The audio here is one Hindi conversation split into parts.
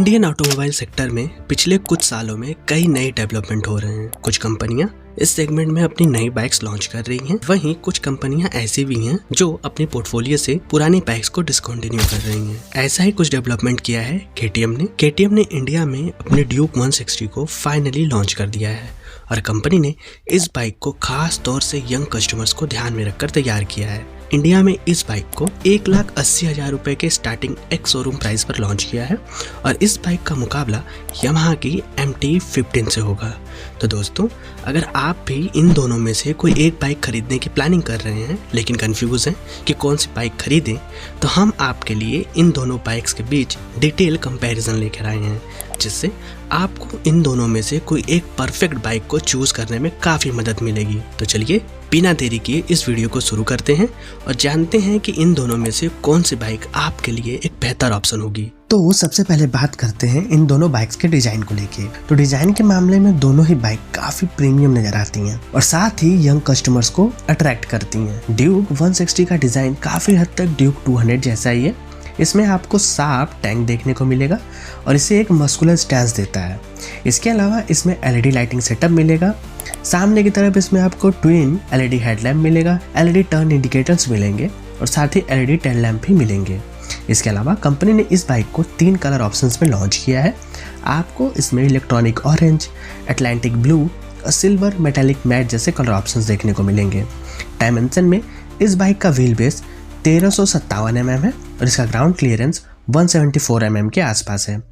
इंडियन ऑटोमोबाइल सेक्टर में पिछले कुछ सालों में कई नए डेवलपमेंट हो रहे हैं। कुछ कंपनियां इस सेगमेंट में अपनी नई बाइक्स लॉन्च कर रही हैं, वहीं कुछ कंपनियां ऐसी भी हैं जो अपनी पोर्टफोलियो से पुरानी बाइक्स को डिसकंटिन्यू कर रही हैं। ऐसा ही कुछ डेवलपमेंट किया है KTM ने इंडिया में अपने ड्यूक 160 को फाइनली लॉन्च कर दिया है और कंपनी ने इस बाइक को खास तौर से यंग कस्टमर्स को ध्यान में रखकर तैयार किया है। इंडिया में इस बाइक को 1,80,000 रुपए के स्टार्टिंग एक्स शोरूम प्राइस पर लॉन्च किया है और इस बाइक का मुकाबला यामाहा की MT-15 से होगा। तो दोस्तों, अगर आप भी इन दोनों में से कोई एक बाइक खरीदने की प्लानिंग कर रहे हैं लेकिन कंफ्यूज हैं कि कौन सी बाइक खरीदें, तो हम आपके लिए इन दोनों बाइक्स के बीच डिटेल कंपैरिजन लेकर आए हैं, जिससे आपको इन दोनों में से कोई एक परफेक्ट बाइक को चूज करने में काफ़ी मदद मिलेगी। तो चलिए बिना देरी किए इस वीडियो को शुरू करते हैं और जानते हैं कि इन दोनों में से कौन सी बाइक आपके लिए एक बेहतर ऑप्शन होगी। तो सबसे पहले बात करते हैं इन दोनों बाइक्स के डिजाइन को लेके। तो डिजाइन के मामले में दोनों ही बाइक काफी प्रीमियम नजर आती हैं और साथ ही यंग कस्टमर्स को अट्रैक्ट करती हैं। ड्यूक 160 का डिजाइन काफी हद तक ड्यूक 200 जैसा ही है। इसमें आपको साफ टैंक देखने को मिलेगा और इसे एक मस्कुलर स्टैंस देता है। इसके अलावा इसमें LED लाइटिंग सेटअप मिलेगा। सामने की तरफ इसमें आपको ट्विन LED हेडलैम्प मिलेगा, LED टर्न इंडिकेटर्स मिलेंगे और साथ ही LED टेल लैम्प भी मिलेंगे। इसके अलावा कंपनी ने इस बाइक को 3 कलर ऑप्शंस में लॉन्च किया है। आपको इसमें इलेक्ट्रॉनिक ऑरेंज, अटलांटिक ब्लू और सिल्वर मेटालिक मैट जैसे कलर ऑप्शंस देखने को मिलेंगे। डायमेंशन में इस बाइक का व्हील बेस 1357 mm है और इसका ग्राउंड क्लियरेंस 174 mm के आसपास है।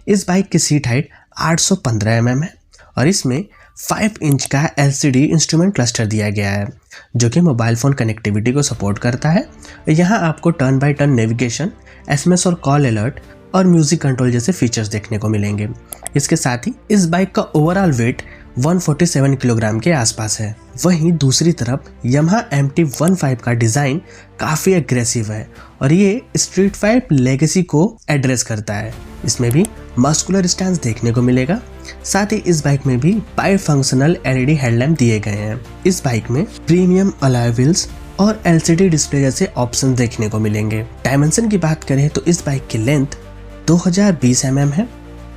इस बाइक की सीट हाइट 815 mm है और इसमें 5 इंच का LCD इंस्ट्रूमेंट क्लस्टर दिया गया है, जो कि मोबाइल फ़ोन कनेक्टिविटी को सपोर्ट करता है। यहाँ आपको turn by turn navigation, SMS और कॉल अलर्ट और म्यूजिक कंट्रोल जैसे फीचर्स देखने को मिलेंगे। इसके साथ ही इस बाइक का ओवरऑल वेट 147 किलोग्राम के आसपास है। वहीं दूसरी तरफ यामाहा MT-15 का डिज़ाइन काफ़ी एग्रेसिव है और ये स्ट्रीट फाइटर लेगेसी को एड्रेस करता है। इसमें भी मस्कुलर स्टैंस देखने को मिलेगा। साथ ही इस बाइक में भी बाई फंक्शनल LED हेडलैम्प दिए गए हैं। इस बाइक में प्रीमियम अलॉय व्हील्स और LCD डिस्प्ले जैसे ऑप्शन देखने को मिलेंगे। डायमेंशन की बात करें तो इस बाइक की लेंथ 2020 mm है,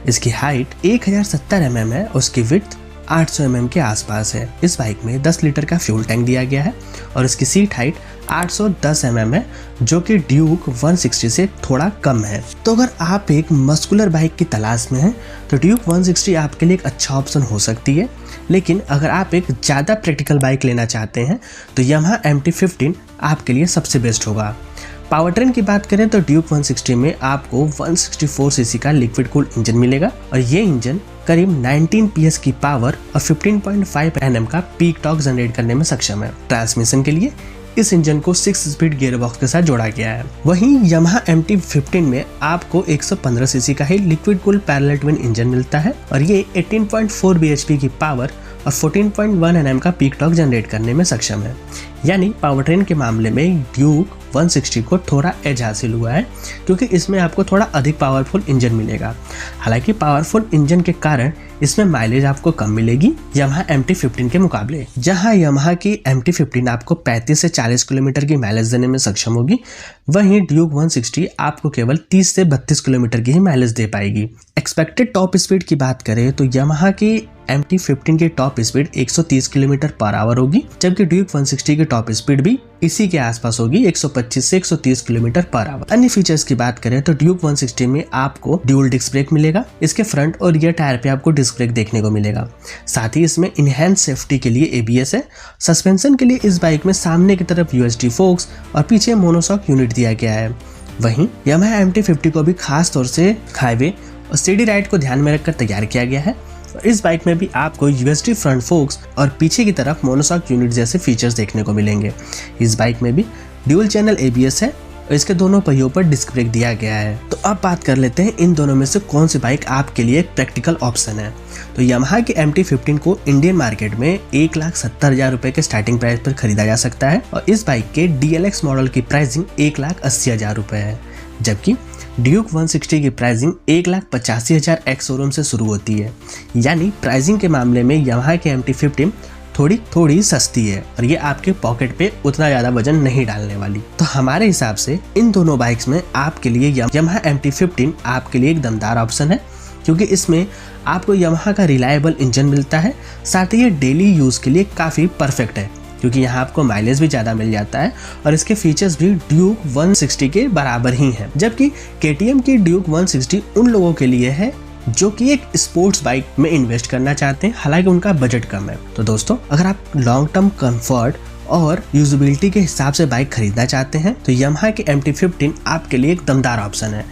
इसकी हाइट 1070 mm है और उसकी विड्थ 800 mm के आसपास है। इस बाइक में 10 लीटर का फ्यूल टैंक दिया गया है और इसकी सीट हाइट 810 mm है, जो कि ड्यूक 160 से थोड़ा कम है। तो अगर आप एक मस्कुलर बाइक की तलाश में हैं तो ड्यूक 160 आपके लिए एक अच्छा ऑप्शन हो सकती है, लेकिन अगर आप एक ज़्यादा प्रैक्टिकल बाइक लेना चाहते हैं तो यामाहा MT-15 आपके लिए सबसे बेस्ट होगा। पावर ट्रेन की बात करें तो ड्यूक 160 में आपको 164 सीसी का लिक्विड कूल्ड इंजन मिलेगा और ये इंजन करीब 19 PS की पावर और 15.5 Nm का पीक टॉर्क जनरेट करने में सक्षम है। ट्रांसमिशन के लिए इस इंजन को 6 स्पीड गियरबॉक्स के साथ जोड़ा गया है। वहीं यामाहा MT-15 में आपको 115 सीसी का ही liquid cooled parallel twin engine मिलता है और ये 18.4 bhp की पावर और 14.1 Nm का पीक टॉर्क जनरेट करने में सक्षम है। यानी पावर ट्रेन के मामले में ड्यूक 160 को थोड़ा एज हासिल हुआ है, क्योंकि इसमें आपको थोड़ा अधिक पावरफुल इंजन मिलेगा। हालांकि पावरफुल इंजन के कारण इसमें माइलेज आपको कम मिलेगी यामाहा MT-15 के मुकाबले। जहां यामाहा की MT-15 आपको 35 से 40 किलोमीटर की माइलेज देने में सक्षम होगी, वहीं ड्यूक 160 आपको केवल 30 से 32 किलोमीटर की ही माइलेज दे पाएगी। एक्सपेक्टेड टॉप स्पीड की बात करें तो यामाहा की MT-15 की top speed 130 kilometre per hour होगी, जबकि ड्यूक 160 की टॉप स्पीड भी इसी के आसपास होगी, 125 से 130 किलोमीटर पर आवर। अन्य फीचर्स की बात करें तो ड्यूक 160 में आपको ड्यूल डिस्क ब्रेक मिलेगा। इसके फ्रंट और रियर टायर पे आपको डिस्क ब्रेक देखने को मिलेगा। साथ ही इसमें इनहैंस सेफ्टी के लिए ABS है। सस्पेंशन के लिए इस बाइक में सामने की तरफ USD फोक्स और पीछे मोनोशॉक यूनिट दिया गया है। वहीं यामाहा MT-50 को भी खास तौर से हाईवे और स्टेडी राइड को ध्यान में रखकर तैयार किया गया है। इस बाइक में भी आपको USD फ्रंट फोक्स और पीछे की तरफ मोनोशॉक यूनिट जैसे फीचर्स देखने को मिलेंगे। इस बाइक में भी ड्यूल चैनल ABS है और इसके दोनों पहियों पर डिस्क ब्रेक दिया गया है। तो अब बात कर लेते हैं इन दोनों में से कौन सी बाइक आपके लिए एक प्रैक्टिकल ऑप्शन है। तो यामाहा की MT-15 को इंडियन मार्केट में 1,70,000 रुपए के स्टार्टिंग प्राइस पर खरीदा जा सकता है और इस बाइक के DLX मॉडल की प्राइसिंग 1,80,000 रुपए है, जबकि ड्यूक 160 की प्राइसिंग 1,85,000 एक्स शोरूम से शुरू होती है। यानी प्राइसिंग के मामले में यामाहा की MT-15 थोड़ी सस्ती है और ये आपके पॉकेट पे उतना ज़्यादा वजन नहीं डालने वाली। तो हमारे हिसाब से इन दोनों बाइक्स में आपके लिए यामाहा MT-15 आपके लिए एक दमदार ऑप्शन है। क्योंकि इसमें आपको यामाहा का रिलायबल इंजन मिलता है। साथ ही ये डेली यूज़ के लिए काफ़ी परफेक्ट है क्योंकि यहाँ आपको माइलेज भी ज़्यादा मिल जाता है और इसके फीचर्स भी ड्यूक 160 के बराबर ही हैं। जबकि KTM की ड्यूक 160 उन लोगों के लिए है जो कि एक स्पोर्ट्स बाइक में इन्वेस्ट करना चाहते हैं, हालांकि उनका बजट कम है। तो दोस्तों, अगर आप लॉन्ग टर्म कंफर्ट और यूजेबिलिटी के हिसाब से बाइक खरीदना चाहते हैं तो यामाहा की MT-15 आपके लिए एक दमदार ऑप्शन है।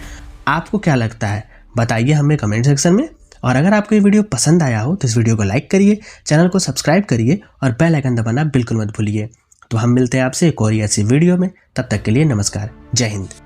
आपको क्या लगता है बताइए हमें कमेंट सेक्शन में। और अगर आपको ये वीडियो पसंद आया हो तो इस वीडियो को लाइक करिए, चैनल को सब्सक्राइब करिए और बेल आइकन दबाना बिल्कुल मत भूलिए। तो हम मिलते हैं आपसे एक और ऐसी वीडियो में, तब तक के लिए नमस्कार, जय हिंद।